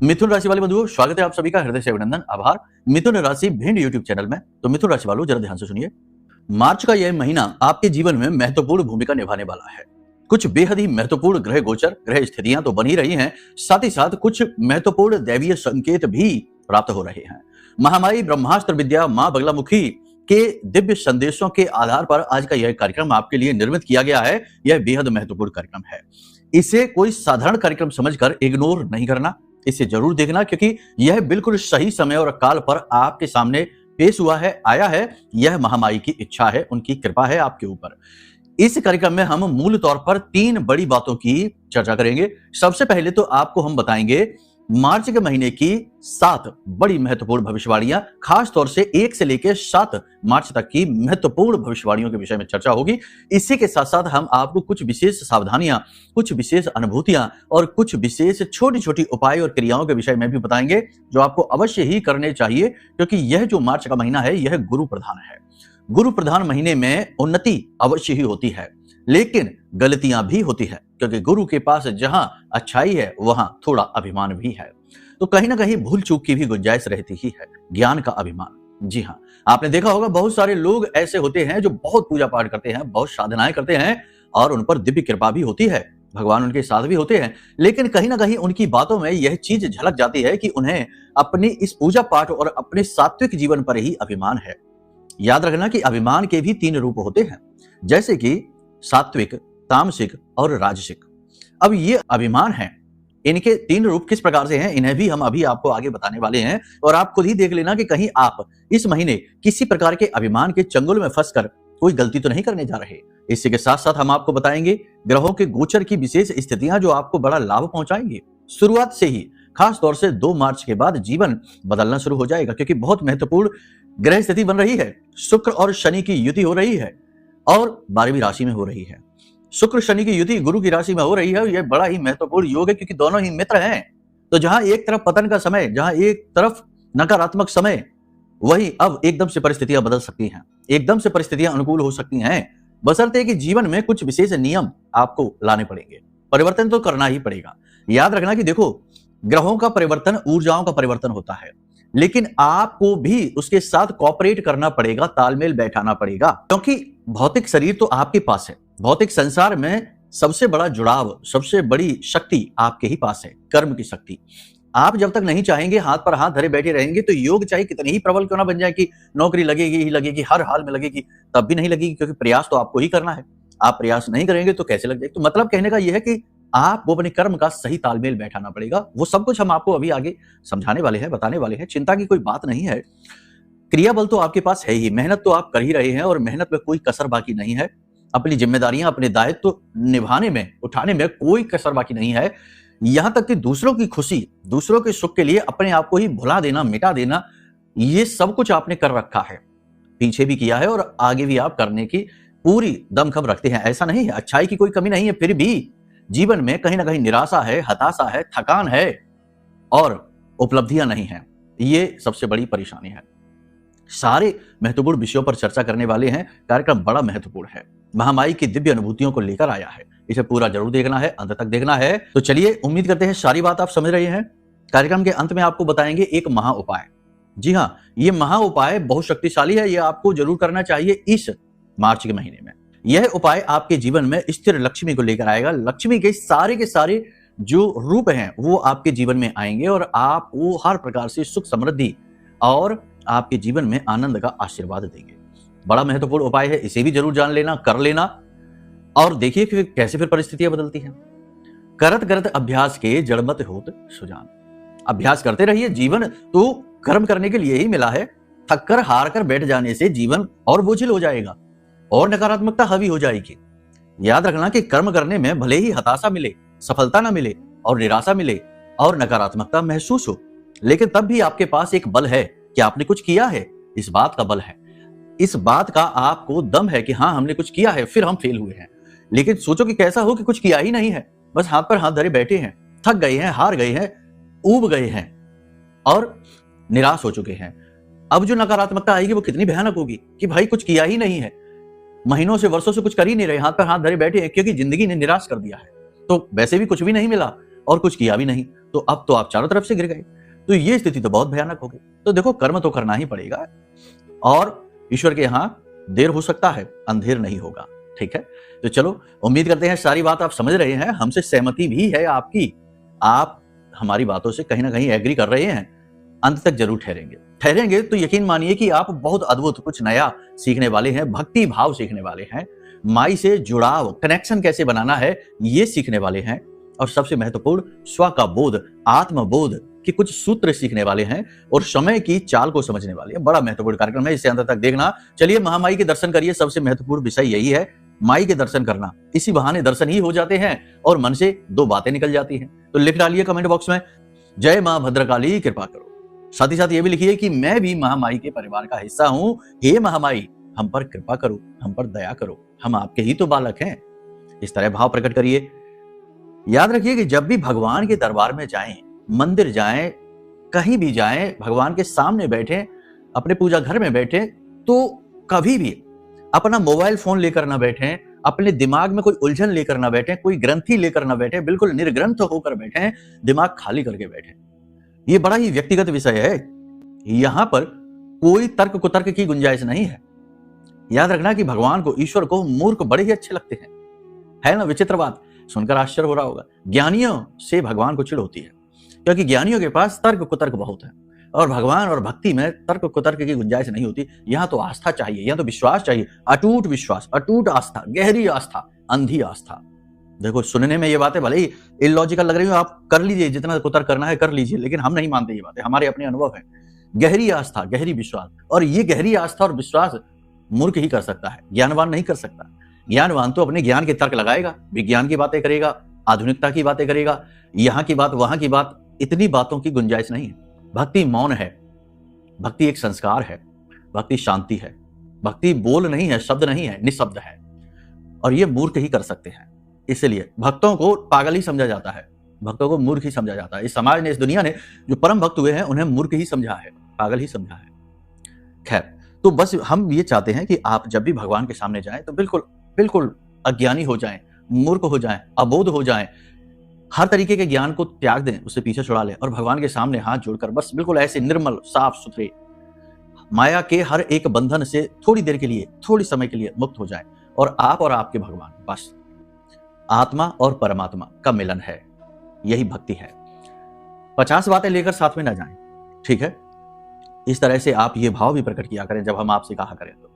मिथुन राशि वाले बंधुओं, स्वागत है आप सभी का हृदय से अभिनंदन, आभार। मिथुन राशि भिंड यूट्यूब चैनल में। तो मिथुन राशि वालों, जरा ध्यान से सुनिए। मार्च का यह महीना आपके जीवन में महत्वपूर्ण भूमिका निभाने वाला है। कुछ बेहद ही महत्वपूर्ण ग्रह गोचर, ग्रह स्थितियां तो बनी रही हैं, साथ ही साथ कुछ महत्वपूर्ण दैवीय संकेत भी प्राप्त हो रहे हैं। महामाई ब्रह्मास्त्र विद्या मां बगलामुखी के दिव्य संदेशों के आधार पर आज का यह कार्यक्रम आपके लिए निर्मित किया गया है। यह बेहद महत्वपूर्ण कार्यक्रम है। इसे कोई साधारण कार्यक्रम समझकर इग्नोर नहीं करना, इसे जरूर देखना, क्योंकि यह बिल्कुल सही समय और काल पर आपके सामने पेश हुआ है, आया है। यह महामाई की इच्छा है, उनकी कृपा है आपके ऊपर। इस कार्यक्रम में हम मूल तौर पर 3 बड़ी बातों की चर्चा करेंगे। सबसे पहले तो आपको हम बताएंगे मार्च के महीने की 7 बड़ी महत्वपूर्ण भविष्यवाणियां, खास तौर से 1 से लेकर 7 मार्च तक की महत्वपूर्ण भविष्यवाणियों के विषय में चर्चा होगी। इसी के साथ साथ हम आपको कुछ विशेष सावधानियां, कुछ विशेष अनुभूतियां और कुछ विशेष छोटी छोटी उपाय और क्रियाओं के विषय में भी बताएंगे, जो आपको अवश्य ही करने चाहिए, क्योंकि यह जो मार्च का महीना है यह गुरु प्रधान है। गुरु प्रधान महीने में उन्नति अवश्य ही होती है, लेकिन गलतियां भी होती है, क्योंकि गुरु के पास जहां अच्छाई है वहां थोड़ा अभिमान भी है। तो कहीं ना कहीं भूल चूक की भी गुंजाइश रहती ही है। ज्ञान का अभिमान, जी हाँ, आपने देखा होगा बहुत सारे लोग ऐसे होते हैं जो बहुत पूजा पाठ करते हैं, बहुत साधनाएं करते हैं और उन पर दिव्य कृपा भी होती है, भगवान उनके साथ भी होते हैं, लेकिन कहीं ना कहीं उनकी बातों में यह चीज झलक जाती है कि उन्हें अपनी इस पूजा पाठ और अपने सात्विक जीवन पर ही अभिमान है। याद रखना कि अभिमान के भी 3 रूप होते हैं, जैसे कि सात्विक, तामसिक और राजसिक। अब ये अभिमान है, इनके 3 रूप किस प्रकार से हैं, इन्हें भी हम अभी आपको आगे बताने वाले हैं। और आप खुद ही देख लेना कि कहीं आप इस महीने किसी प्रकार के अभिमान के चंगुल में फंसकर कोई गलती तो नहीं करने जा रहे। इसी के साथ साथ हम आपको बताएंगे ग्रहों के गोचर की विशेष स्थितियां जो आपको बड़ा लाभ पहुंचाएंगी। शुरुआत से ही, खास तौर से 2 मार्च के बाद जीवन बदलना शुरू हो जाएगा, क्योंकि बहुत महत्वपूर्ण ग्रह स्थिति बन रही है। शुक्र और शनि की युति हो रही है और 12वीं राशि में हो रही है। शुक्र शनि की युति गुरु की राशि में हो रही है। यह बड़ा ही महत्वपूर्ण योग है, क्योंकि दोनों ही मित्र हैं। तो जहां एक तरफ पतन का समय, जहां एक तरफ नकारात्मक समय, वहीं अब एकदम से परिस्थितियां बदल सकती हैं, एकदम से परिस्थितियां अनुकूल हो सकती हैं, बशर्ते कि जीवन में कुछ विशेष नियम आपको लाने पड़ेंगे। परिवर्तन तो करना ही पड़ेगा। याद रखना कि देखो, ग्रहों का परिवर्तन ऊर्जाओं का परिवर्तन होता है, लेकिन आपको भी उसके साथ कोऑपरेट करना पड़ेगा, तालमेल बैठाना पड़ेगा, क्योंकि भौतिक शरीर तो आपके पास है। भौतिक संसार में सबसे बड़ा जुड़ाव, सबसे बड़ी शक्ति आपके ही पास है, कर्म की शक्ति। आप जब तक नहीं चाहेंगे, हाथ पर हाथ धरे बैठे रहेंगे, तो योग चाहे कितनी ही प्रबल क्यों ना बन जाए कि नौकरी लगेगी ही लगेगी, हर हाल में लगेगी, तब भी नहीं लगेगी, क्योंकि प्रयास तो आपको ही करना है। आप प्रयास नहीं करेंगे तो कैसे लग जाएगी। तो मतलब कहने का यह है कि आपको अपने कर्म का सही तालमेल बैठाना पड़ेगा। वो सब कुछ हम आपको अभी आगे समझाने वाले हैं, बताने वाले हैं। चिंता की कोई बात नहीं है। क्रिया बल तो आपके पास है ही, मेहनत तो आप कर ही रहे हैं और मेहनत में कोई कसर बाकी नहीं है। अपनी जिम्मेदारियां, अपने दायित्व तो निभाने में, उठाने में कोई कसर बाकी नहीं है। यहां तक कि दूसरों की खुशी, दूसरों के सुख के लिए अपने आप को ही भुला देना, मिटा देना, ये सब कुछ आपने कर रखा है, पीछे भी किया है और आगे भी आप करने की पूरी दमखम रखते हैं। ऐसा नहीं है, अच्छाई की कोई कमी नहीं है, फिर भी जीवन में कहीं ना कहीं निराशा है, हताशा है, थकान है और उपलब्धियां नहीं है। ये सबसे बड़ी परेशानी है। सारे महत्वपूर्ण विषयों पर चर्चा करने वाले हैं। कार्यक्रम बड़ा महत्वपूर्ण है, महामाई की दिव्य अनुभूतियों को लेकर आया है। इसे पूरा जरूर देखना है, अंत तक देखना है। तो चलिए, उम्मीद करते हैं सारी बात आप समझ रहे हैं। कार्यक्रम के अंत में आपको बताएंगे एक महा उपाय। जी हाँ, ये महा उपाय बहुत शक्तिशाली है। यह आपको जरूर करना चाहिए इस मार्च के महीने में। यह उपाय आपके जीवन में स्थिर लक्ष्मी को लेकर आएगा। लक्ष्मी के सारे जो रूप हैं वो आपके जीवन में आएंगे और आप वो हर प्रकार से सुख समृद्धि और आपके जीवन में आनंद का आशीर्वाद देंगे। बड़ा महत्वपूर्ण उपाय है, इसे भी जरूर जान लेना, कर लेना और देखिए कि कैसे फिर परिस्थितियां बदलती हैं। करत करत अभ्यास के जड़मत होत सुजान। अभ्यास करते रहिए। जीवन तो कर्म करने के लिए ही मिला है। थक कर हार कर बैठ जाने से जीवन और बोझिल हो जाएगा और नकारात्मकता हावी हो जाएगी। याद रखना कि कर्म करने में भले ही हताशा मिले, सफलता ना मिले और निराशा मिले और नकारात्मकता महसूस हो, लेकिन तब भी आपके पास एक बल है कि आपने कुछ किया है। इस बात का बल है, इस बात का आपको दम है कि हाँ, हमने कुछ किया है, फिर हम फेल हुए हैं। लेकिन सोचो कि कैसा हो कि कुछ किया ही नहीं है, बस हाथ पर हाथ धरे बैठे हैं, थक गए हैं, हार गए हैं, ऊब गए हैं और निराश हो चुके हैं। अब जो नकारात्मकता आएगी वो कितनी भयानक होगी कि भाई कुछ किया ही नहीं है, महीनों से वर्षों से कुछ कर ही नहीं रहे, हाथ पर हाथ धरे बैठे हैं, क्योंकि जिंदगी ने निराश कर दिया है। तो वैसे भी कुछ भी नहीं मिला और कुछ किया भी नहीं, तो अब तो आप चारों तरफ से गिर गए। तो ये स्थिति तो बहुत भयानक हो गई। तो देखो, कर्म तो करना ही पड़ेगा और ईश्वर के यहाँ देर हो सकता है, अंधेर नहीं होगा। ठीक है, तो चलो, उम्मीद करते हैं सारी बात आप समझ रहे हैं, हमसे सहमति भी है आपकी, आप हमारी बातों से कहीं ना कहीं एग्री कर रहे हैं, अंत तक जरूर ठहरेंगे तो यकीन मानिए कि आप बहुत अद्भुत कुछ नया सीखने वाले हैं, भक्ति भाव सीखने वाले हैं, माई से जुड़ाव, कनेक्शन कैसे बनाना है ये सीखने वाले हैं, और सबसे महत्वपूर्ण स्व का बोध, आत्मबोध के कुछ सूत्र सीखने वाले हैं, और समय की चाल को समझने वाले हैं। बड़ा महत्वपूर्ण कार्यक्रम है, इसे अंत तक देखना। चलिए, महामाई के दर्शन करिए, सबसे महत्वपूर्ण विषय यही है, माई के दर्शन करना। इसी बहाने दर्शन ही हो जाते हैं और मन से दो बातें निकल जाती हैं। तो लिख डालिए कमेंट बॉक्स में, जय मां भद्रकाली कृपा करो। साथ ही साथ ये भी लिखिए कि मैं भी महामाई के परिवार का हिस्सा हूं, हे महामाई हम पर कृपा करो, हम पर दया करो, हम आपके ही तो बालक हैं। इस तरह भाव प्रकट करिए। याद रखिए कि जब भी भगवान के दरबार में जाएं, मंदिर जाएं, कहीं भी जाएं, भगवान के सामने बैठे, अपने पूजा घर में बैठे, तो कभी भी अपना मोबाइल फोन लेकर ना बैठे, अपने दिमाग में कोई उलझन लेकर ना बैठे, कोई ग्रंथि लेकर ना बैठे, बिल्कुल निर्ग्रंथ होकर बैठे, दिमाग खाली करके बैठे। ये बड़ा ही व्यक्तिगत विषय है, यहां पर कोई तर्क कुतर्क की गुंजाइश नहीं है। याद रखना कि भगवान को, ईश्वर को मूर्ख बड़े ही अच्छे लगते हैं, है ना? विचित्र बात, सुनकर आश्चर्य हो रहा होगा। ज्ञानियों से भगवान को चिढ़ होती है, क्योंकि ज्ञानियों के पास तर्क कुतर्क बहुत है, और भगवान और भक्ति में तर्क कुतर्क की गुंजाइश नहीं होती। यहां तो आस्था चाहिए, यहां तो विश्वास चाहिए, अटूट विश्वास, अटूट आस्था, गहरी आस्था, अंधी आस्था। देखो, सुनने में ये बातें भले ही इलॉजिकल लग रही हो, आप कर लीजिए, जितना कुतर्क करना है कर लीजिए, लेकिन हम नहीं मानते ये बातें, हमारे अपने अनुभव है। गहरी आस्था, गहरी विश्वास, और ये गहरी आस्था और विश्वास मूर्ख ही कर सकता है, ज्ञानवान नहीं कर सकता। ज्ञानवान तो अपने ज्ञान के तर्क लगाएगा, विज्ञान की बातें करेगा, आधुनिकता की बातें करेगा, यहां की बात वहां की बात, इतनी बातों की गुंजाइश नहीं है। भक्ति मौन है, भक्ति एक संस्कार है, भक्ति शांति है, भक्ति बोल नहीं है, शब्द नहीं है, निशब्द है, और ये मूर्ख ही कर सकते हैं। इसलिए भक्तों को पागल ही समझा जाता है, भक्तों को मूर्ख ही समझा जाता है। इस समाज ने, इस दुनिया ने जो परम भक्त हुए हैं उन्हें मूर्ख ही समझा है, पागल ही समझा है। खैर, तो बस हम ये चाहते हैं कि आप जब भी भगवान के सामने जाएं तो बिल्कुल बिल्कुल अज्ञानी हो जाएं, मूर्ख हो जाएं, अबोध हो जाएं, हर तरीके के ज्ञान को त्याग दें, उससे पीछे छुड़ा लें, और भगवान के सामने हाथ जोड़कर बस बिल्कुल ऐसे निर्मल, साफ सुथरे, माया के हर एक बंधन से थोड़ी देर के लिए, थोड़ी समय के लिए मुक्त हो जाएं, और आप और आपके भगवान, बस आत्मा और परमात्मा का मिलन है, यही भक्ति है। 50 बातें लेकर साथ में ना जाएं, ठीक है? इस तरह से आप ये भाव भी प्रकट किया करें जब हम आपसे कहा करें तो,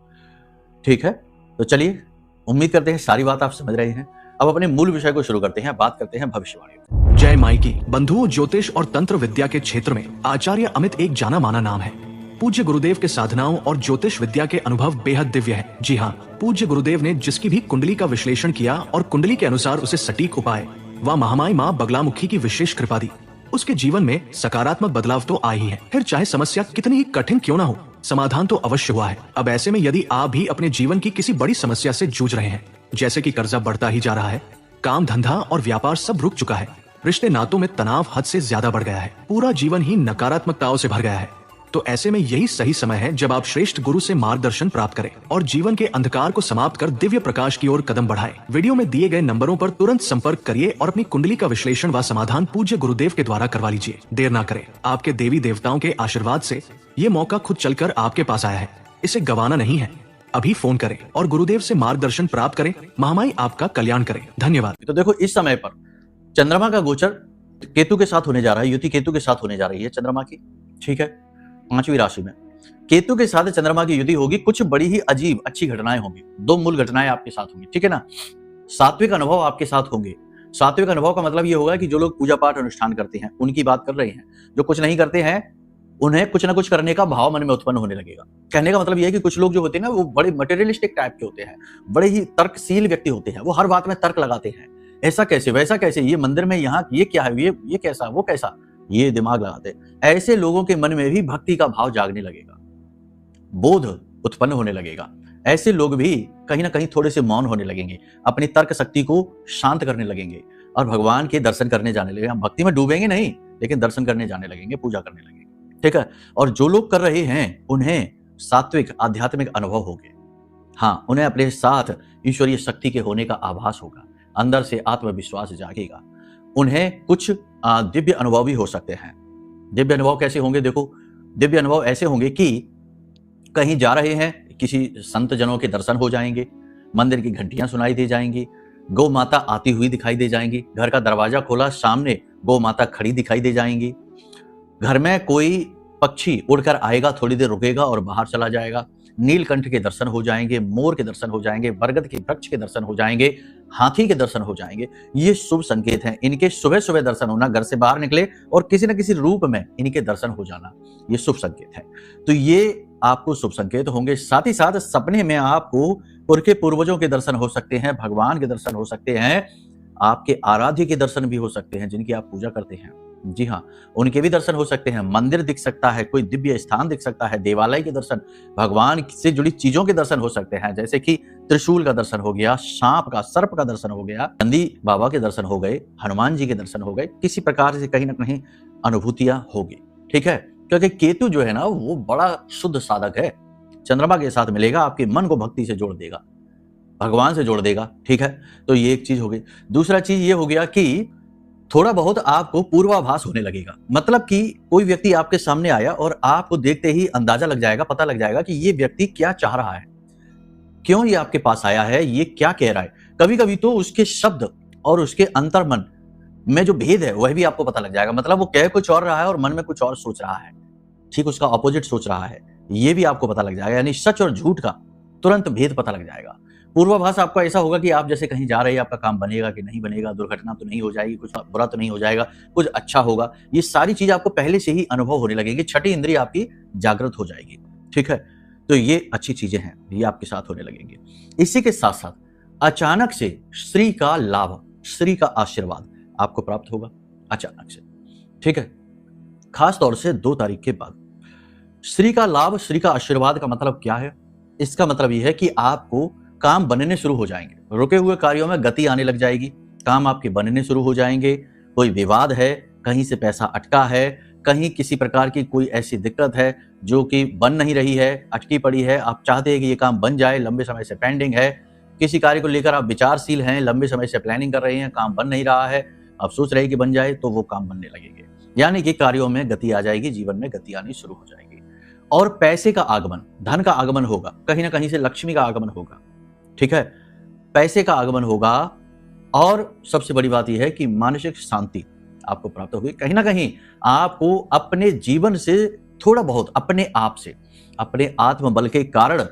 ठीक है? तो चलिए, उम्मीद करते हैं सारी बात आप समझ रहे हैं। अब अपने मूल विषय को शुरू करते हैं, बात करते हैं भविष्यवाणी। जय माई की। बंधुओं, ज्योतिष और तंत्र विद्या के क्षेत्र में आचार्य अमित एक जाना माना नाम है। पूज्य गुरुदेव के साधनाओं और ज्योतिष विद्या के अनुभव बेहद दिव्य है। जी हाँ, पूज्य गुरुदेव ने जिसकी भी कुंडली का विश्लेषण किया और कुंडली के अनुसार उसे सटीक उपाय व महामाई माँ बगलामुखी की विशेष कृपा दी, उसके जीवन में सकारात्मक बदलाव तो आए ही है। फिर चाहे समस्या कितनी ही कठिन क्यों न हो, समाधान तो अवश्य हुआ है। अब ऐसे में यदि आप भी अपने जीवन की किसी बड़ी समस्या से जूझ रहे हैं, जैसे कि कर्जा बढ़ता ही जा रहा है, काम धंधा और व्यापार सब रुक चुका है, रिश्ते नातों में तनाव हद से ज्यादा बढ़ गया है, पूरा जीवन ही नकारात्मकताओं से भर गया है, तो ऐसे में यही सही समय है जब आप श्रेष्ठ गुरु से मार्गदर्शन प्राप्त करें और जीवन के अंधकार को समाप्त कर दिव्य प्रकाश की ओर कदम बढ़ाएं। वीडियो में दिए गए नंबरों पर तुरंत संपर्क करिए और अपनी कुंडली का विश्लेषण व समाधान पूज्य गुरुदेव के द्वारा करवा लीजिए। देर ना करें, आपके देवी देवताओं के आशीर्वाद से ये मौका खुद चलकर आपके पास आया है, इसे गंवाना नहीं है। अभी फोन करें और गुरुदेव से मार्गदर्शन प्राप्त करें। महामाई आपका कल्याण करें। धन्यवाद। तो देखो, इस समय पर चंद्रमा का गोचर केतु के साथ होने जा रहा है, युति केतु के साथ होने जा रही है चंद्रमा की, ठीक है? 5वीं राशि में केतु के साथ चंद्रमा की युति होगी, कुछ बड़ी ही अजीब अच्छी घटनाएं होंगी, 2 मूल घटनाएं आपके साथ होंगी, ठीक है ना? सात्विक अनुभव आपके साथ होंगे। सात्विक अनुभव का मतलब ये होगा कि जो लोग पूजा पाठ अनुष्ठान करते हैं उनकी बात कर रहे हैं, जो कुछ नहीं करते हैं उन्हें कुछ ना कुछ करने का भाव मन में उत्पन्न होने लगेगा। कहने का मतलब यह है कि कुछ लोग जो होते हैं ना, वो बड़े मटेरियलिस्टिक टाइप के होते हैं, बड़े ही तर्कशील व्यक्ति होते हैं, वो हर बात में तर्क लगाते हैं, ऐसा कैसे, वैसा कैसे, ये मंदिर में यहाँ ये क्या है, ये कैसा, वो कैसा, ये दिमाग लगाते। ऐसे लोगों के मन में भी भक्ति का भाव जागने लगेगा, बोध उत्पन्न होने लगेगा। ऐसे लोग भी कहीं ना कहीं थोड़े से मौन होने लगेंगे, अपनी तर्क शक्ति को शांत करने लगेंगे और भगवान के दर्शन करने जाने लगेंगे। हम भक्ति में डूबेंगे नहीं, लेकिन दर्शन करने जाने लगेंगे, पूजा करने लगेंगे, ठीक है? और जो लोग कर रहे हैं उन्हें सात्विक आध्यात्मिक अनुभव होंगे। हाँ, उन्हें अपने साथ ईश्वरीय शक्ति के होने का आभास होगा, अंदर से आत्मविश्वास जागेगा, उन्हें कुछ दिव्य अनुभव भी हो सकते हैं। दिव्य अनुभव कैसे होंगे? देखो, दिव्य अनुभव ऐसे होंगे कि कहीं जा रहे हैं, किसी संत जनों के दर्शन हो जाएंगे, मंदिर की घंटियां सुनाई दे जाएंगी, गौ माता आती हुई दिखाई दे जाएंगी, घर का दरवाजा खोला, सामने गौ माता खड़ी दिखाई दे जाएंगी, घर में कोई पक्षी उड़कर आएगा, थोड़ी देर रुकेगा और बाहर चला जाएगा, नीलकंठ के दर्शन हो जाएंगे, मोर के दर्शन हो जाएंगे, बरगद के वृक्ष के दर्शन हो जाएंगे, हाथी के दर्शन हो जाएंगे। ये शुभ संकेत हैं। इनके सुबह सुबह दर्शन होना, घर से बाहर निकले और किसी न किसी रूप में इनके दर्शन हो जाना, ये शुभ संकेत है। तो ये आपको शुभ संकेत होंगे। साथ ही साथ सपने में आपको पुरखे पूर्वजों के दर्शन हो सकते हैं, भगवान के दर्शन हो सकते हैं, आपके आराध्य के दर्शन भी हो सकते हैं, जिनकी आप पूजा करते हैं। जी हाँ, उनके भी दर्शन हो सकते हैं। मंदिर दिख सकता है, कोई दिव्य स्थान दिख सकता है, देवालय के दर्शन, भगवान से जुड़ी चीजों के दर्शन हो सकते हैं, जैसे कि त्रिशूल का दर्शन हो गया, सांप का, सर्प का दर्शन हो गया, नंदी बाबा के दर्शन हो गए, हनुमान जी के दर्शन हो गए। किसी प्रकार से कहीं ना कहीं अनुभूतियां होगी। ठीक है, क्योंकि केतु जो है ना, वो बड़ा शुद्ध साधक है। चंद्रमा के साथ मिलेगा, आपके मन को भक्ति से जोड़ देगा, भगवान से जोड़ देगा। ठीक है, तो ये एक चीज हो गई। दूसरा चीज ये हो गया कि थोड़ा बहुत आपको पूर्वाभास होने लगेगा। मतलब कि कोई व्यक्ति आपके सामने आया और आपको देखते ही अंदाजा लग जाएगा, पता लग जाएगा कि ये व्यक्ति क्या चाह रहा है, क्यों ये आपके पास आया है, ये क्या कह रहा है। कभी कभी तो उसके शब्द और उसके अंतर्मन में जो भेद है वह भी आपको पता लग जाएगा। मतलब वो कह कुछ और रहा है और मन में कुछ और सोच रहा है, ठीक उसका ऑपोजिट सोच रहा है, ये भी आपको पता लग जाएगा। यानी सच और झूठ का तुरंत भेद पता लग जाएगा। पूर्वाभास आपका ऐसा होगा कि आप जैसे कहीं जा रहे हैं, आपका काम बनेगा कि नहीं बनेगा, दुर्घटना तो नहीं हो जाएगी, कुछ बुरा तो नहीं हो जाएगा, कुछ अच्छा होगा। ये सारी चीज आपको पहले से ही अनुभव होने लगेगी, छठी इंद्रिय आपकी जागृत हो जाएगी। ठीक है, तो ये अच्छी चीजें हैं, ये आपके साथ होने लगेंगे। इसी के साथ साथ अचानक से श्री का लाभ, श्री का आशीर्वाद आपको प्राप्त होगा अचानक से। ठीक है, खास तौर से 2 तारीख के बाद श्री का लाभ, श्री का आशीर्वाद का मतलब क्या है? इसका मतलब यह है कि आपको काम बनने शुरू हो जाएंगे, रुके हुए कार्यों में गति आने लग जाएगी, काम आपके बनने शुरू हो जाएंगे। कोई विवाद है, कहीं से पैसा अटका है, कहीं किसी प्रकार की कोई ऐसी दिक्कत है जो कि बन नहीं रही है, अटकी पड़ी है, आप चाहते हैं कि ये काम बन जाए, लंबे समय से पेंडिंग है, किसी कार्य को लेकर आप विचारशील हैं, लंबे समय से प्लानिंग कर रहे हैं, काम बन नहीं रहा है, आप सोच रहे हैं कि बन जाए, तो वो काम बनने लगेंगे। यानी कि कार्यों में गति आ जाएगी, जीवन में गति आनी शुरू हो जाएगी। और पैसे का आगमन, धन का आगमन होगा, कहीं ना कहीं से लक्ष्मी का आगमन होगा। ठीक है, पैसे का आगमन होगा। और सबसे बड़ी बात यह है कि मानसिक शांति आपको प्राप्त होगी। कहीं ना कहीं आपको अपने जीवन से थोड़ा बहुत, अपने आप से, अपने आत्मबल के कारण,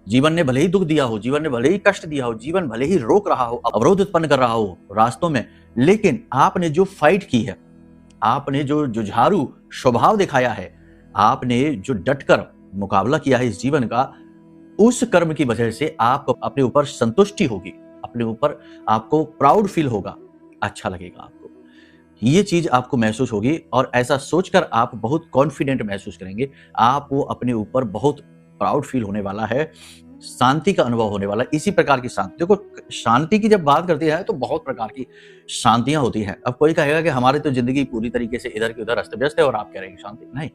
जीवन ने भले ही दुख दिया हो, जीवन ने भले ही कष्ट दिया हो, जीवन भले ही रोक रहा हो, अवरोध उत्पन्न कर रहा हो रास्तों में, लेकिन आपने जो फाइट की है, आपने जो जुझारू स्वभाव दिखाया है, आपने जो डटकर मुकाबला किया है इस जीवन का, उस कर्म की वजह से आपको अपने ऊपर संतुष्टि होगी, अपने ऊपर आपको प्राउड फील होगा, अच्छा लगेगा आपको, ये चीज आपको महसूस होगी। और ऐसा सोचकर आप बहुत कॉन्फिडेंट महसूस करेंगे, आपको अपने ऊपर बहुत प्राउड फील होने वाला है, शांति का अनुभव होने वाला है। इसी प्रकार की शांति, देखो शांति की जब बात करती है तो बहुत प्रकार की शांतियां होती हैं। अब कोई कहेगा कि हमारी तो जिंदगी पूरी तरीके से इधर की उधर अस्त व्यस्त है और आप कह रहे हैं शांति, नहीं,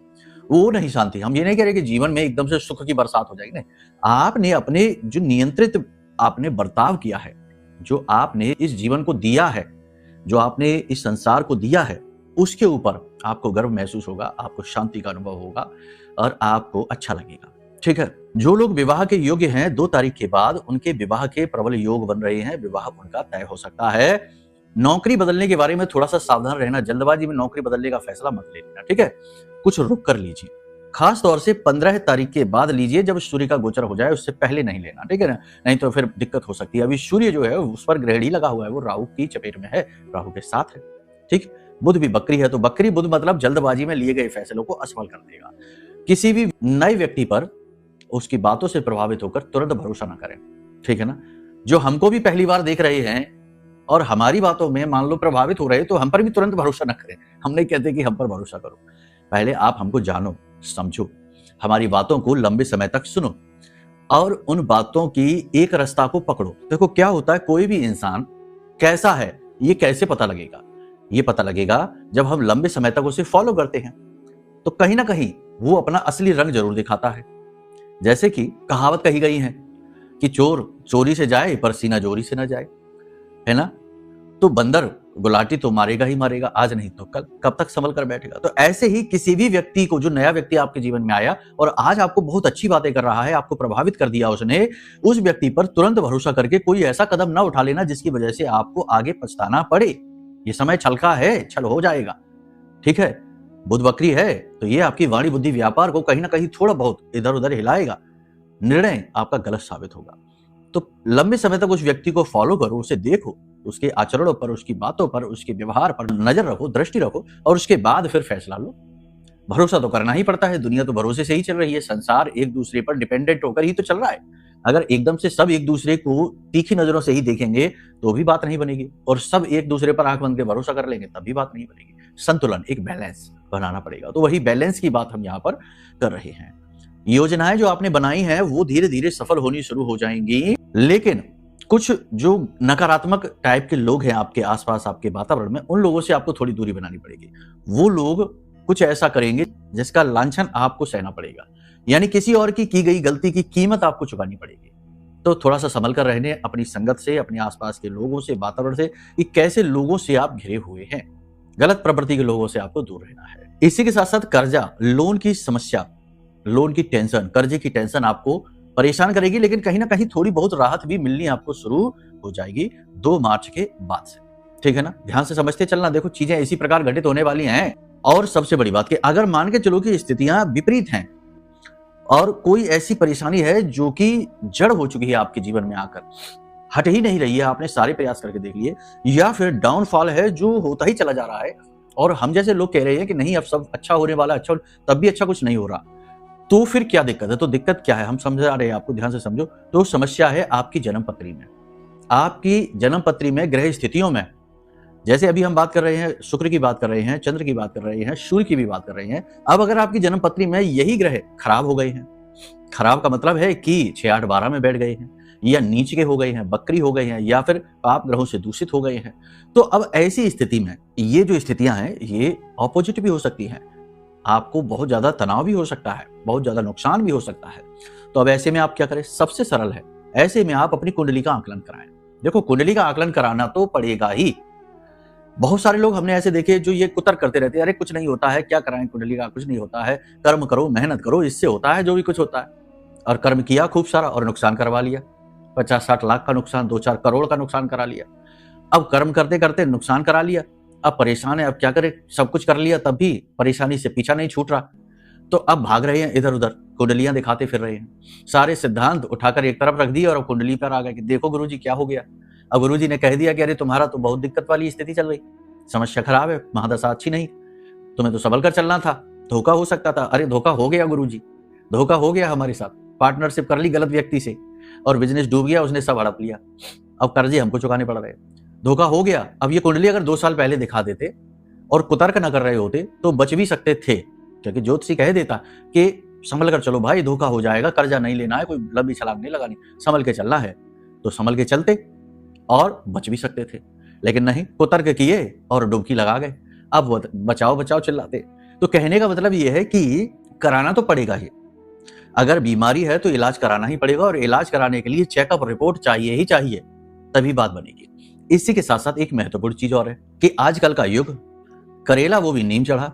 वो नहीं शांति। हम ये नहीं कह रहे कि जीवन में एकदम से सुख की बरसात हो जाएगी, नहीं। आपने अपने जो नियंत्रित आपने बर्ताव किया है, जो आपने इस जीवन को दिया है, जो आपने इस संसार को दिया है, उसके ऊपर आपको गर्व महसूस होगा, आपको शांति का अनुभव होगा और आपको अच्छा लगेगा। ठीक है, जो लोग विवाह के योग्य हैं 2 तारीख के बाद, उनके विवाह के प्रबल योग बन रहे हैं, विवाह उनका तय हो सकता है। नौकरी बदलने के बारे में थोड़ा सा सावधान रहना, जल्दबाजी में नौकरी बदलने का फैसला मत ले लेना। ठीक है, कुछ रुक कर लीजिए, खास तौर से 15 तारीख के बाद लीजिए, जब सूर्य का गोचर हो जाए, उससे पहले नहीं लेना। ठीक है ना, नहीं तो फिर दिक्कत हो सकती है। अभी सूर्य जो है उस पर ग्रहण लगा हुआ है, वो राहु की चपेट में है, राहु के साथ है। ठीक, बुध भी बकरी है, तो बकरी बुध मतलब जल्दबाजी में लिए गए फैसलों को असफल कर देगा। किसी भी नए व्यक्ति पर उसकी बातों से प्रभावित होकर तुरंत भरोसा ना करें। ठीक है ना, जो हमको भी पहली बार देख रहे हैं और हमारी बातों में मान लो प्रभावित हो रहे, तो हम पर भी तुरंत भरोसा न करें। हम नहीं कहते कि हम पर भरोसा करो, पहले आप हमको जानो, समझो, हमारी बातों को लंबे समय तक सुनो और उन बातों की एक रास्ता को पकड़ो। देखो क्या होता है, कोई भी इंसान कैसा है ये कैसे पता लगेगा? ये पता लगेगा जब हम लंबे समय तक उसे फॉलो करते हैं, तो कहीं ना कहीं वो अपना असली रंग जरूर दिखाता है। जैसे कि कहावत कही गई है कि चोर चोरी से जाए पर सीना जोरी से ना जाए, है ना। तो बंदर गुलाटी तो मारेगा ही मारेगा, आज नहीं तो कल, कब तक संभल कर बैठेगा। तो ऐसे ही किसी भी व्यक्ति को, जो नया व्यक्ति आपके जीवन में आया और आज आपको बहुत अच्छी बातें कर रहा है, आपको प्रभावित कर दिया उसने, उस व्यक्ति पर तुरंत भरोसा करके कोई ऐसा कदम ना उठा लेना जिसकी वजह से आपको आगे पछताना पड़े। ये समय छल का है, छल हो जाएगा, ठीक है। बुध वक्री है तो ये आपकी वाणी बुद्धि व्यापार को कहीं ना कहीं थोड़ा बहुत इधर उधर हिलाएगा, निर्णय आपका गलत साबित होगा। तो लंबे समय तक उस व्यक्ति को फॉलो करो, उसे देखो, उसके आचरणों पर, उसकी बातों पर, उसके व्यवहार पर नजर रखो, दृष्टि रखो और उसके बाद फिर फैसला लो। भरोसा तो करना ही पड़ता है, दुनिया तो भरोसे से ही चल रही है, संसार एक दूसरे पर डिपेंडेंट होकर ही तो चल रहा है। अगर एकदम से सब एक दूसरे को तीखी नजरों से ही देखेंगे तो भी बात नहीं बनेगी, और सब एक दूसरे पर आंख बंद के भरोसा कर लेंगे तब भी बात नहीं बनेगी। संतुलन, एक बैलेंस बनाना पड़ेगा। तो वही बैलेंस की बात हम यहाँ पर कर रहे हैं। योजनाएं जो आपने बनाई हैं वो धीरे धीरे सफल होनी शुरू हो जाएंगी, लेकिन कुछ जो नकारात्मक टाइप के लोग हैं आपके आसपास, आपके वातावरण में, उन लोगों से आपको थोड़ी दूरी बनानी पड़ेगी। वो लोग कुछ ऐसा करेंगे जिसका लांछन आपको सहना पड़ेगा, यानी किसी और की गई गलती की कीमत आपको चुकानी पड़ेगी। तो थोड़ा सा संभल कर रहने, अपनी संगत से, अपने आसपास के लोगों से, वातावरण से, कि कैसे लोगों से आप घिरे हुए हैं, गलत प्रवृत्ति के लोगों से आपको दूर रहना है। इसी के साथ साथ कर्जा, लोन की समस्या, लोन की टेंशन, कर्जे की टेंशन आपको परेशान करेगी, लेकिन कहीं ना कहीं थोड़ी बहुत राहत भी मिलनी आपको शुरू हो जाएगी 2 मार्च के बाद से, ठीक है ना। ध्यान से समझते चलना, देखो चीजें इसी प्रकार घटित होने वाली हैं। और सबसे बड़ी बात कि अगर मान के चलो कि स्थितियां विपरीत हैं और कोई ऐसी परेशानी है जो कि जड़ हो चुकी है आपके जीवन में आकर, हट ही नहीं रही है, आपने सारे प्रयास करके देख लिए, या फिर डाउनफॉल है जो होता ही चला जा रहा है, और हम जैसे लोग कह रहे हैं कि नहीं अब सब अच्छा होने वाला, अच्छा, तब भी अच्छा कुछ नहीं हो रहा, तो फिर क्या दिक्कत है? तो दिक्कत क्या है हम समझा रहे हैं आपको, ध्यान से समझो। तो समस्या है आपकी जन्म पत्री में, आपकी जन्म पत्री में ग्रह स्थितियों में। जैसे अभी हम बात कर रहे हैं, शुक्र की बात कर रहे हैं, चंद्र की बात कर रहे हैं, सूर्य की भी बात कर रहे हैं। अब अगर आपकी जन्म पत्री में यही ग्रह खराब हो गए हैं, खराब का मतलब है कि 6, 8, 12 में बैठ गए हैं, या नीच के हो गए हैं, बकरी हो गए हैं, या फिर पाप ग्रहों से दूषित हो गए हैं, तो अब ऐसी स्थिति में ये जो स्थितियां हैं ये ऑपोजिट भी हो सकती हैं, आपको बहुत ज्यादा तनाव भी हो सकता है, बहुत ज्यादा नुकसान भी हो सकता है। तो अब ऐसे में आप क्या करें? सबसे सरल है, ऐसे में आप अपनी कुंडली का आकलन कराएं। देखो कुंडली का आकलन कराना तो पड़ेगा ही। बहुत सारे लोग हमने ऐसे देखे जो ये कुतर्क करते रहते हैं, अरे कुछ नहीं होता है, क्या कराएं कुंडली का, कुछ नहीं होता है, कर्म करो, मेहनत करो, इससे होता है जो भी कुछ होता है। और कर्म किया खूब सारा और नुकसान करवा लिया, 50-60 लाख का नुकसान, 2-4 करोड़ का नुकसान करा लिया। अब कर्म करते करते नुकसान करा लिया, अब परेशान है, अब क्या करे, सब कुछ कर लिया तब भी परेशानी से पीछा नहीं छूट रहा, तो अब भाग रहे हैं इधर उधर, कुंडलियां दिखाते फिर रहे हैं, सारे सिद्धांत उठाकर एक तरफ रख दिए और कुंडली पर आ गए कि देखो गुरुजी क्या हो गया। अब गुरुजी ने कह दिया कि अरे तुम्हारा तो बहुत दिक्कत वाली स्थिति चल रही, समस्या खराब है, महादशा अच्छी नहीं, तुम्हें तो संभल कर चलना था, धोखा हो सकता था। अरे धोखा हो गया गुरुजी, धोखा हो गया हमारे साथ, पार्टनरशिप कर ली गलत व्यक्ति से और बिजनेस डूब गया, उसने सब हड़प लिया, अब कर्जे हमको चुकाने पड़ रहे, धोखा हो गया। अब ये कुंडली अगर 2 साल पहले दिखा देते और कुतर्क न कर रहे होते तो बच भी सकते थे, क्योंकि ज्योतिषी कह देता कि संभल कर चलो भाई, धोखा हो जाएगा, कर्जा नहीं लेना है, कोई लंबी छलांग नहीं लगानी, संभल के चलना है, तो संभल के चलते और बच भी सकते थे। लेकिन नहीं, कुतर्क किए और डुबकी लगा गए, अब बचाओ बचाओ चिल्लाते। तो कहने का मतलब ये है कि कराना तो पड़ेगा ही, अगर बीमारी है तो इलाज कराना ही पड़ेगा, और इलाज कराने के लिए चेकअप रिपोर्ट चाहिए ही चाहिए, तभी बात बनेगी। इसी के साथ साथ एक महत्वपूर्ण चीज और है कि आजकल का युग, करेला वो भी नीम चढ़ा।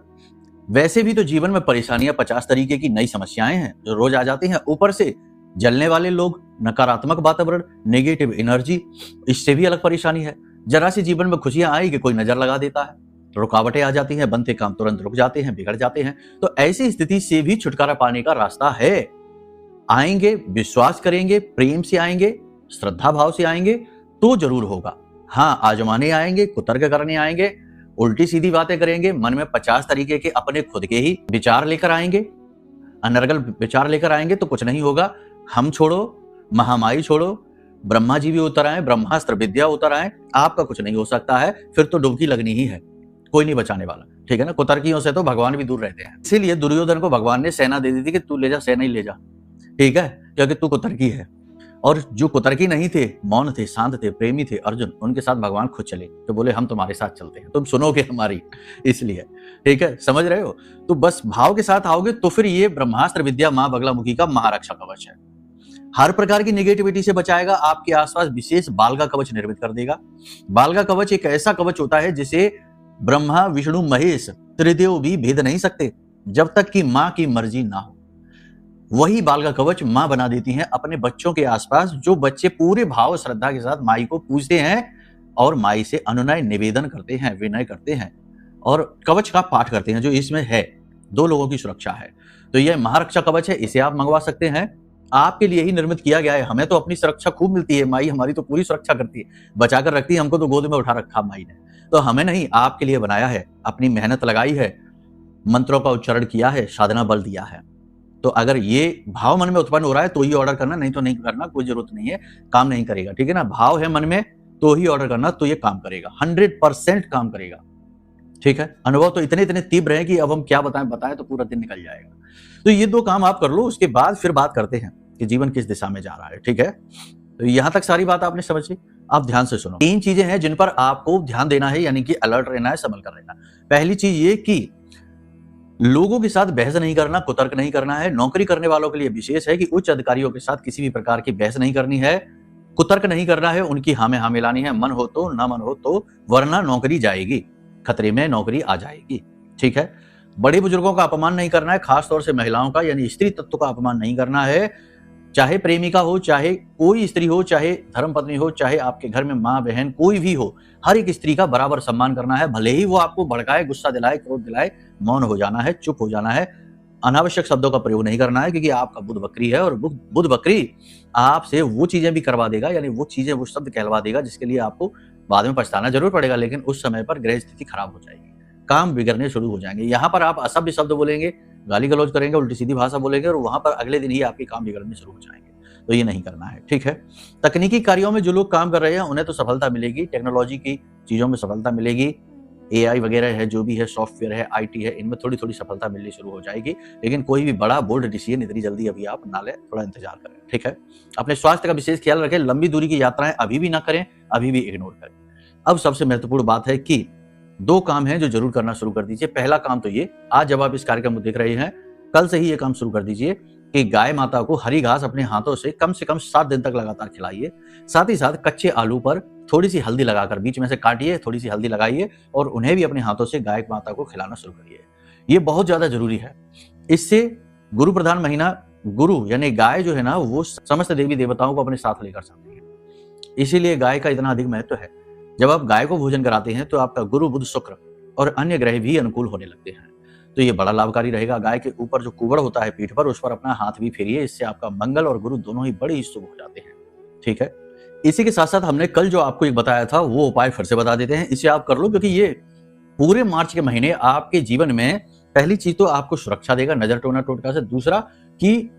वैसे भी तो जीवन में परेशानियां 50 तरीके की नई समस्याएं हैं जो रोज आ जाती हैं, ऊपर से जलने वाले लोग, नकारात्मक वातावरण, नेगेटिव एनर्जी, इससे भी अलग परेशानी है। जरा सी जीवन में खुशियां आई कि कोई नजर लगा देता है, रुकावटें आ जाती हैं, बनते काम तुरंत रुक जाते हैं, बिगड़ जाते हैं। तो ऐसी स्थिति से भी छुटकारा पाने का रास्ता है। आएंगे, विश्वास करेंगे, प्रेम से आएंगे, श्रद्धा भाव से आएंगे तो जरूर होगा। हाँ, आजमाने आएंगे, कुतर्क करने आएंगे, उल्टी सीधी बातें करेंगे, मन में 50 तरीके के अपने खुद के ही विचार लेकर आएंगे, अनर्गल विचार लेकर आएंगे तो कुछ नहीं होगा। हम छोड़ो, महामाई छोड़ो, ब्रह्मा जी भी उतर आए, ब्रह्मास्त्र विद्या उतर आए, आपका कुछ नहीं हो सकता है, फिर तो डुबकी लगनी ही है, कोई नहीं बचाने वाला, ठीक है ना। कुतर्कियों से तो भगवान भी दूर रहते हैं, इसीलिए दुर्योधन को भगवान ने सेना दे दी थी कि तू ले जा, सेना ही ले जा, ठीक है, क्योंकि तू कुतर्की है। और जो कुतर्की नहीं थे, मौन थे, शांत थे, प्रेमी थे, अर्जुन, उनके साथ भगवान खुद चले, तो बोले हम तुम्हारे साथ चलते हैं, तुम सुनोगे हमारी, इसलिए, ठीक है, समझ रहे हो। तो बस भाव के साथ आओगे तो फिर ये ब्रह्मास्त्र विद्या मां बगलामुखी का महारक्षा कवच है। हर प्रकार की नेगेटिविटी से बचाएगा, आपके आसपास विशेष बाल का कवच निर्मित कर देगा। बाल का कवच एक ऐसा कवच होता है जिसे ब्रह्मा विष्णु महेश त्रिदेव भी भेद नहीं सकते जब तक कि मां की मर्जी ना हो। वही बाल का कवच मां बना देती हैं अपने बच्चों के आसपास, जो बच्चे पूरे भाव श्रद्धा के साथ माई को पूजते हैं और माई से अनुनय निवेदन करते हैं, विनय करते हैं और कवच का पाठ करते हैं, जो इसमें है। 2 लोगों की सुरक्षा है। तो यह महारक्षा कवच है, इसे आप मंगवा सकते हैं। आपके लिए ही निर्मित किया गया है। हमें तो अपनी सुरक्षा खूब मिलती है, माई हमारी तो पूरी सुरक्षा करती है, बचा कर रखती है, हमको तो गोद में उठा रखा माई ने। तो हमें नहीं, आपके लिए बनाया है, अपनी मेहनत लगाई है, मंत्रों का उच्चारण किया है, साधना बल दिया है। तो अगर ये भाव मन में उत्पन्न हो रहा है तो ही ऑर्डर करना, नहीं तो नहीं करना, कोई जरूरत नहीं है, काम नहीं करेगा। ठीक है ना, भाव है मन में तो ही ऑर्डर करना, तो ये काम करेगा, 100% काम करेगा। ठीक है, अनुभव तो इतने इतने तीव्र है कि अब हम क्या बताएं तो पूरा दिन निकल जाएगा। तो ये 2 काम आप कर लो, उसके बाद फिर बात करते हैं कि जीवन किस दिशा में जा रहा है। ठीक है, तो यहां तक सारी बात आपने समझ ली। आप ध्यान से सुनो। 3 चीजें हैं जिन पर आपको ध्यान देना है, यानी कि अलर्ट रहना है, संभल कर रहना। पहली चीज ये कि लोगों के साथ बहस नहीं करना, कुतर्क नहीं करना है। नौकरी करने वालों के लिए विशेष है कि उच्च अधिकारियों के साथ किसी भी प्रकार की बहस नहीं करनी है, कुतर्क नहीं करना है, उनकी हाँ में हाँ मिलानी है, मन हो तो, ना मन हो तो, वरना नौकरी जाएगी, खतरे में नौकरी आ जाएगी। ठीक है, बड़े बुजुर्गों का अपमान नहीं करना है, खासतौर से महिलाओं का, यानी स्त्री तत्व का अपमान नहीं करना है। चाहे प्रेमिका हो, चाहे कोई स्त्री हो, चाहे धर्मपत्नी हो, चाहे आपके घर में माँ बहन कोई भी हो, हर एक स्त्री का बराबर सम्मान करना है। भले ही वो आपको भड़काए, गुस्सा दिलाए, क्रोध दिलाए, मौन हो जाना है, चुप हो जाना है। अनावश्यक शब्दों का प्रयोग नहीं करना है, क्योंकि आपका बुध बकरी है और बुध बकरी आपसे वो चीजें भी करवा देगा, यानी वो चीजें, वो शब्द कहलवा देगा जिसके लिए आपको बाद में पछताना जरूर पड़ेगा, लेकिन उस समय पर ग्रह स्थिति खराब हो जाएगी, काम बिगड़ने शुरू हो जाएंगे। यहाँ पर आप असभ्य शब्द बोलेंगे, गाली गलौज करेंगे, उल्टी सीधी भाषा बोलेंगे और वहां पर अगले दिन ही आपके काम बिगड़ने शुरू हो जाएंगे। तो ये नहीं करना है। ठीक है, तकनीकी कार्यों में जो लोग काम कर रहे हैं उन्हें तो सफलता मिलेगी, टेक्नोलॉजी की चीजों में सफलता मिलेगी, AI वगैरह है, जो भी है, सॉफ्टवेयर है, IT है, इनमें थोड़ी थोड़ी सफलता मिलनी शुरू हो जाएगी। लेकिन कोई भी बड़ा बोल्ड डिसीजन इतनी जल्दी अभी आप ना लें, थोड़ा इंतजार करें। ठीक है, अपने स्वास्थ्य का विशेष ख्याल रखें, लंबी दूरी की यात्राएं अभी भी ना करें, अभी भी इग्नोर करें। अब सबसे महत्वपूर्ण बात है कि 2 काम हैं जो जरूर करना शुरू कर दीजिए। पहला काम तो ये, आज जब आप इस कार्यक्रम को देख रहे हैं, कल से ही ये काम शुरू कर दीजिए कि गाय माता को हरी घास अपने हाथों से कम 7 दिन तक लगातार खिलाइए। साथ ही साथ कच्चे आलू पर थोड़ी सी हल्दी लगाकर बीच में से काटिए, थोड़ी सी हल्दी लगाइए और उन्हें भी अपने हाथों से गाय माता को खिलाना शुरू करिए। ये बहुत ज्यादा जरूरी है। इससे गुरु प्रधान महीना, गुरु यानी गाय जो है ना, वो समस्त देवी देवताओं को अपने साथ लेकर चलती है, इसीलिए गाय का इतना अधिक महत्व है। जब आप गाय को भोजन कराते हैं तो आपका गुरु, बुध, शुक्र और अन्य ग्रह भी अनुकूल होने लगते हैं, तो ये बड़ा लाभकारी रहेगा। गाय के ऊपर जो कुबड़ होता है पीठ पर, उस पर अपना हाथ भी फेरिए, इससे आपका मंगल और गुरु दोनों ही बड़े ही शुभ हो जाते हैं। ठीक है, इसी के साथ साथ हमने कल जो आपको एक बताया था वो उपाय फिर से बता देते हैं, इसे आप कर लो, क्योंकि ये पूरे मार्च के महीने आपके जीवन में पहली चीज तो आपको सुरक्षा देगा नजर टोना टोटका से, दूसरा कि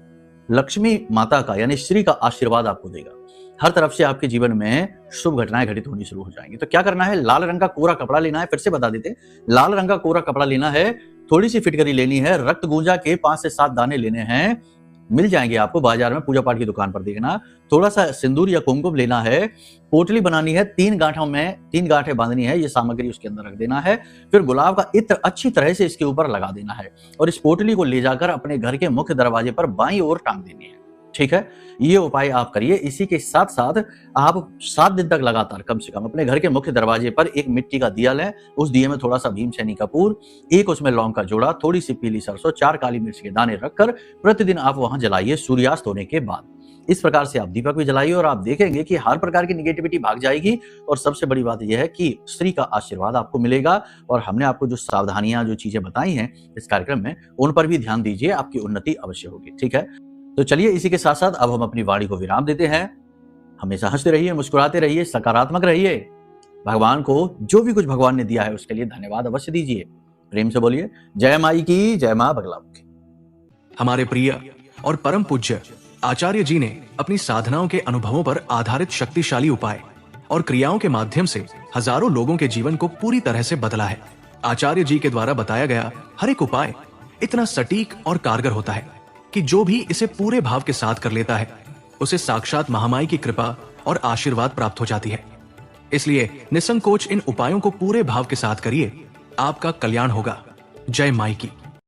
लक्ष्मी माता का यानी श्री का आशीर्वाद आपको देगा। हर तरफ से आपके जीवन में शुभ घटनाएं घटित होनी शुरू हो जाएंगी। तो क्या करना है, लाल रंग का कोरा कपड़ा लेना है, फिर से बता देते हैं, लाल रंग का कोरा कपड़ा लेना है, थोड़ी सी फिटकरी लेनी है, रक्त गुंजा के 5 से 7 दाने लेने हैं, मिल जाएंगे आपको बाजार में, पूजा पाठ की दुकान पर देखना। थोड़ा सा सिंदूर या कुमकुम लेना है, पोटली बनानी है, 3 गांठें बांधनी है, ये सामग्री उसके अंदर रख देना है। फिर गुलाब का इत्र अच्छी तरह से इसके ऊपर लगा देना है और इस पोटली को ले जाकर अपने घर के मुख्य दरवाजे पर बाईं ओर टांग देनी है। ठीक है, ये उपाय आप करिए। इसी के साथ साथ आप 7 दिन तक लगातार कम से कम अपने घर के मुख्य दरवाजे पर एक मिट्टी का दिया लें, उस दिए में थोड़ा सा भीमसेनी कपूर, एक उसमें लौंग का जोड़ा, थोड़ी सी पीली सरसों, 4 काली मिर्च के दाने रखकर प्रतिदिन आप वहां जलाइए सूर्यास्त होने के बाद। इस प्रकार से आप दीपक भी जलाइए और आप देखेंगे कि हर प्रकार की निगेटिविटी भाग जाएगी। और सबसे बड़ी बात यह है कि श्री का आशीर्वाद आपको मिलेगा। और हमने आपको जो सावधानियां, जो चीजें बताई हैं इस कार्यक्रम में, उन पर भी ध्यान दीजिए, आपकी उन्नति अवश्य होगी। ठीक है, तो चलिए इसी के साथ साथ अब हम अपनी वाणी को विराम देते हैं। हमेशा हंसते रहिए, मुस्कुराते रहिए, सकारात्मक रहिए। भगवान को जो भी कुछ भगवान ने दिया है उसके लिए धन्यवाद अवश्य दीजिए। प्रेम से बोलिए जय माई की, जय मां बगलामुखी। हमारे प्रिय और परम पूज्य आचार्य जी ने अपनी साधनाओं के अनुभवों पर आधारित शक्तिशाली उपाय और क्रियाओं के माध्यम से हजारों लोगों के जीवन को पूरी तरह से बदला है। आचार्य जी के द्वारा बताया गया हर एक उपाय इतना सटीक और कारगर होता है कि जो भी इसे पूरे भाव के साथ कर लेता है उसे साक्षात महामाई की कृपा और आशीर्वाद प्राप्त हो जाती है। इसलिए निसंकोच इन उपायों को पूरे भाव के साथ करिए, आपका कल्याण होगा। जय माई की।